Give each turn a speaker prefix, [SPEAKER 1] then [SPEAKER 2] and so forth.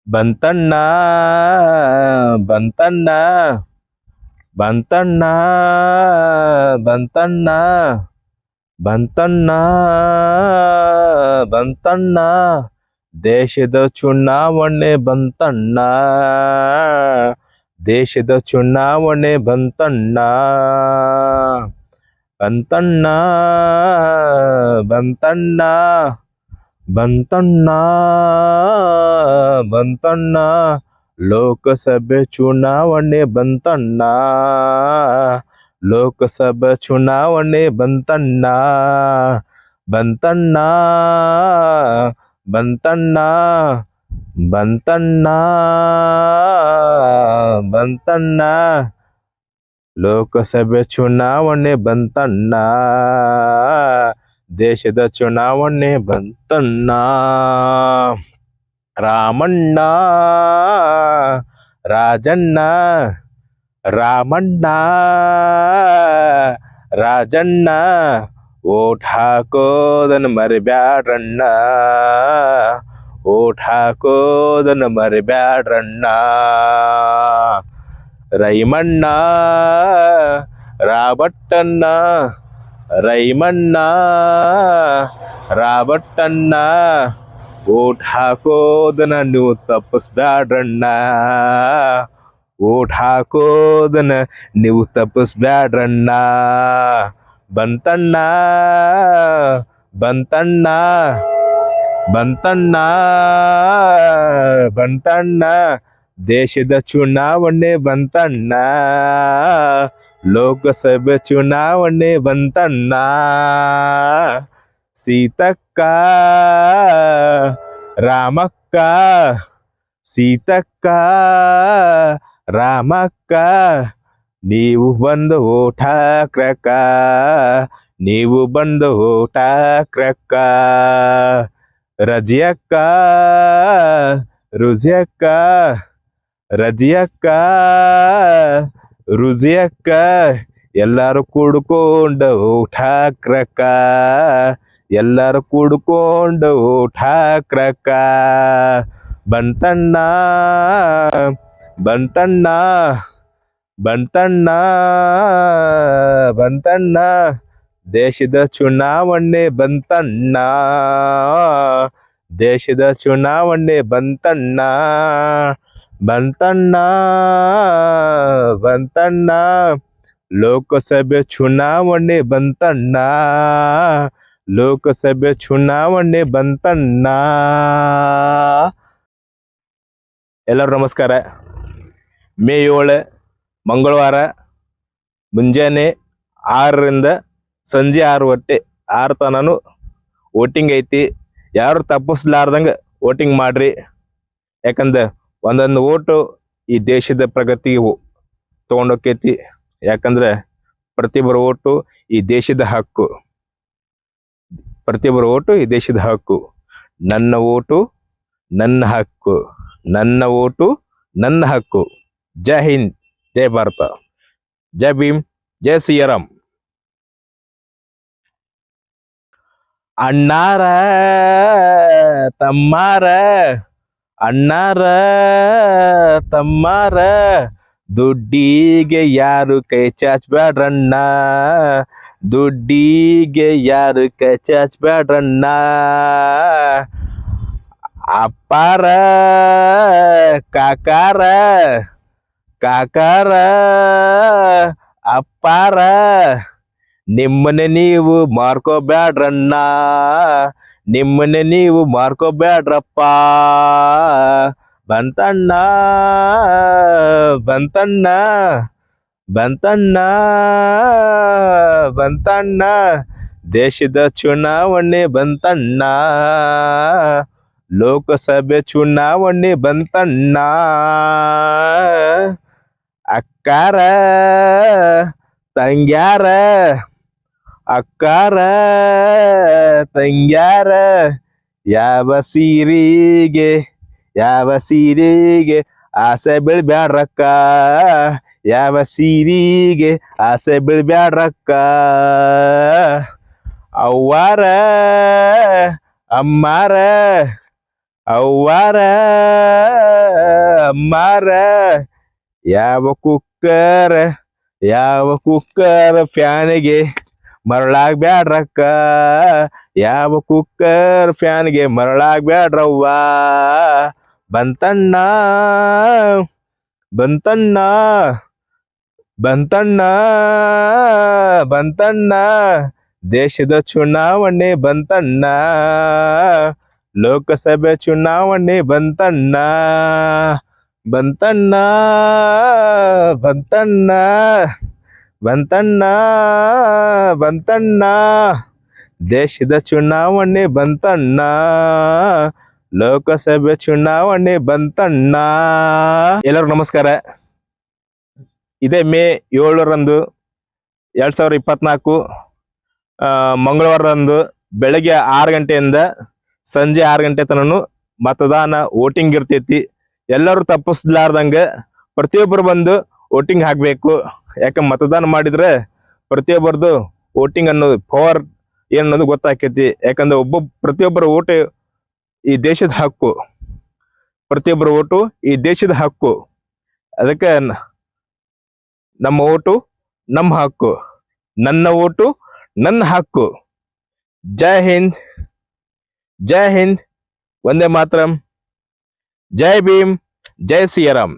[SPEAKER 1] ಬಂತಣ್ಣ ಬಂತಣ್ಣ ಬಂತಣ್ಣ ಬಂತಣ್ಣ ಬಂತಣ್ಣ ಬಂತಣ್ಣ ದೇಶದ ಚುನಾವಣೆ ಬಂತಣ್ಣ ದೇಶದ ಚುನಾವಣೆ ಬಂತಣ್ಣ ಬಂತಣ್ಣ ಬಂತಣ್ಣ ಬಂತಣ್ಣ ಬಂತಣ್ಣ ಲೋಕಸಭೆ ಚುನಾವಣೆ ಬಂತಣ್ಣ ಲೋಕಸಭೆ ಚುನಾವಣೆ ಬಂತಣ್ಣ ಬಂತಣ್ಣ ಬಂತಣ್ಣ ಬಂತಣ್ಣ ಬಂತಣ್ಣ ಲೋಕಸಭೆ ಚುನಾವಣೆ ಬಂತಣ್ಣ ದೇಶದ ಚುನಾವಣೆ ಬಂತಣ್ಣ ರಾಮಣ್ಣ ರಾಜಣ್ಣ ರಾಮಣ್ಣ ರಾಜಣ್ಣ ಓಟ್ ಹಾಕೋದನ್ನ ಮರಿಬ್ಯಾಡ್ರಣ್ಣ ಓಟ್ ಹಾಕೋದನ್ನ ಮರಿಬ್ಯಾಡ್ರಣ್ಣ ರೈಮಣ್ಣ ರಾಬಟ್ಟಣ್ಣ ರೈಮಣ್ಣ ರಾಬಟ್ಟಣ್ಣ ಓಟ್ ಹಾಕೋದನ್ನ ನೀವು ತಪ್ಪಿಸ್ಬ್ಯಾಡ್ರಣ್ಣ ಓಟ್ ಹಾಕೋದನ್ನ ನೀವು ತಪ್ಪಿಸ್ಬ್ಯಾಡ್ರಣ್ಣ ಬಂತಣ್ಣ ಬಂತಣ್ಣ ಬಂತಣ್ಣ ಬಂತಣ್ಣ ದೇಶದ ಚುನಾವಣೆ ಬಂತಣ್ಣ ಲೋಕಸಭೆ ಚುನಾವಣೆ ಬಂತಣ್ಣ ಸೀತಕ್ಕ ರಾಮಕ್ಕ ಸೀತಕ್ಕ ರಾಮಕ್ಕ ನೀವು ಬಂದು ಓಟ್ ಹಾಕ್ರಕ್ಕ ನೀವು ಬಂದು ಓಟ್ ಹಾಕ್ರಕ್ಕ ರಜಿಯಕ್ಕ ರುಜಿಯಕ್ಕ ರಜಿಯಕ್ಕ ರುಜಿಯಕ್ಕ ಎಲ್ಲಾರು ಕೂಡ್ಕೊಂಡು ಓಟ್ ಹಾಕ್ರಕ್ಕ ಎಲ್ಲಾರು ಕೂಡ್ಕೊಂಡು ಓಟ್ ಹಾಕ್ರಕ್ಕ ಬಂತಣ್ಣ ಬಂತಣ್ಣ ಬಂತಣ್ಣ ಬಂತಣ್ಣ ದೇಶದ ಚುನಾವಣೆ ಬಂತಣ್ಣ ದೇಶದ ಚುನಾವಣೆ ಬಂತಣ್ಣ ಬಂತಣ್ಣ ಬಂತಣ್ಣ ಲೋಕಸಭೆ ಚುನಾವಣೆ ಬಂತಣ್ಣ ಲೋಕಸಭೆ ಚುನಾವಣೆ ಬಂತಣ್ಣ ಎಲ್ಲರೂ ನಮಸ್ಕಾರ. ಮೇ 7 ಮಂಗಳವಾರ ಮುಂಜಾನೆ 6ರಿಂದ ಸಂಜೆ 6 ತನನು ವೋಟಿಂಗ್ ಐತಿ. ಯಾರು ತಪ್ಪಿಸ್ಲಾರ್ದಂಗೆ ವೋಟಿಂಗ್ ಮಾಡ್ರಿ. ಯಾಕಂದ್ರೆ ಒಂದೊಂದು ಓಟು ಈ ದೇಶದ ಪ್ರಗತಿಗೆ ತೊಗೊಂಡೋಕೈತಿ. ಯಾಕಂದ್ರೆ ಪ್ರತಿಯೊಬ್ಬರ ಓಟು ಈ ದೇಶದ ಹಕ್ಕು. ಪ್ರತಿಯೊಬ್ಬರ ಓಟು ಈ ದೇಶದ ಹಕ್ಕು. ನನ್ನ ಓಟು ನನ್ನ ಹಕ್ಕು. ನನ್ನ ಓಟು ನನ್ನ ಹಕ್ಕು. ಜೈ ಹಿಂದ್, ಜೈ ಭಾರತ, ಜೈ ಭೀಮ್, ಜೈ ಶ್ರೀರಾಮ್. ಅಣ್ಣಾರ ತಮ್ಮಾರ ಅಣ್ಣಾರ ತಮ್ಮಾರ ದುಡ್ಡಿಗೆ ಯಾರು ಕೈ ಚಾಚ್ಬ್ಯಾಡ್ರಣ್ಣ ದುಡ್ಡಿಗೆ ಯಾರು ಕೈ ಚಾಚ್ಬ್ಯಾಡ್ರಣ್ಣ ಅಪ್ಪಾರ ಕಾಕಾರ ಕಾಕಾರ ಅಪ್ಪಾರ ನಿಮ್ಮನೆ ನೀವು ಮಾರ್ಕೋಬ್ಯಾಡ್ರಣ್ಣ ನಿಮ್ಮನೆ ನೀವು ಮಾರ್ಕೋಬ್ಯಾಡ್ರಪ್ಪ ಬಂತಣ್ಣ ಬಂತಣ್ಣ ಬಂತಣ್ಣ ಬಂತಣ್ಣ ದೇಶದ ಚುನಾವಣೆ ಬಂತಣ್ಣ ಲೋಕಸಭೆ ಚುನಾವಣೆ ಬಂತಣ್ಣ ಅಕ್ಕಾರ ತಂಗ್ಯಾರ ಅಕ್ಕಾರ ತಂಗ್ಯಾರ ಯಾವ ಸೀರೆಗೆ ಆಸೆ ಬೀಳ್ಬ್ಯಾಡ್ರಕ್ಕ ಯಾವ ಸೀರೆಗೆ ಆಸೆ ಬೀಳ್ಬ್ಯಾಡ್ರಕ್ಕ ಅವ್ವಾರ ಅಮ್ಮಾರ ಅವ್ವಾರ ಮಾರ ಯಾವ ಕುಕ್ಕರ್ ಫ್ಯಾನಿಗೆ ಮರಳಾಗ್ಬ್ಯಾಡ್ರಕ್ಕ ಯಾವ ಕುಕ್ಕರ್ ಫ್ಯಾನ್ಗೆ ಮರಳಾಗ್ಬ್ಯಾಡ್ರವ್ವ ಬಂತಣ್ಣ ಬಂತಣ್ಣ ಬಂತಣ್ಣ ಬಂತಣ್ಣ ದೇಶದ ಚುನಾವಣೆ ಬಂತಣ್ಣ ಲೋಕಸಭೆ ಚುನಾವಣೆ ಬಂತಣ್ಣ ಬಂತಣ್ಣ ಬಂತಣ್ಣ ಬಂತಣ್ಣ ಬಂತಣ್ಣ ದೇಶದ ಚುನಾವಣೆ ಬಂತಣ್ಣ ಲೋಕಸಭೆ ಚುನಾವಣೆ ಬಂತಣ್ಣ. ಎಲ್ಲರಿಗೂ ನಮಸ್ಕಾರ. ಇದೇ ಮೇ 7ರಂದು 2024 ಮಂಗಳವಾರದಂದು ಬೆಳಗ್ಗೆ 6 ಗಂಟೆಯಿಂದ ಸಂಜೆ 6 ಗಂಟೆ ತನಕ ಮತದಾನ ವೋಟಿಂಗ್ ಇರ್ತೈತಿ. ಎಲ್ಲರೂ ತಪ್ಪಿಸ್ಲಾರ್ದಂಗೆ ಪ್ರತಿಯೊಬ್ಬರು ಬಂದು ವೋಟಿಂಗ್ ಹಾಕಬೇಕು. ಯಾಕಂದ್ರೆ ಮತದಾನ ಮಾಡಿದ್ರೆ ಪ್ರತಿಯೊಬ್ಬರದು ವೋಟಿಂಗ್ ಅನ್ನೋದು ಪವರ್ ಏನನ್ನೋದು ಗೊತ್ತಾಕೈತಿ. ಯಾಕಂದ್ರೆ ಪ್ರತಿಯೊಬ್ಬರ ಓಟು ಈ ದೇಶದ ಹಕ್ಕು, ಪ್ರತಿಯೊಬ್ಬರ ಓಟು ಈ ದೇಶದ ಹಕ್ಕು. ಅದಕ್ಕೆ ನಮ್ಮ ಓಟು ನಮ್ಮ ಹಕ್ಕು, ನನ್ನ ಓಟು ನನ್ನ ಹಕ್ಕು. ಜೈ ಹಿಂದ್, ಜೈ ಹಿಂದ್, ವಂದೇ ಮಾತರಂ, ಜೈ ಭೀಮ್, ಜೈ ಸಿಯಾರಾಮ್.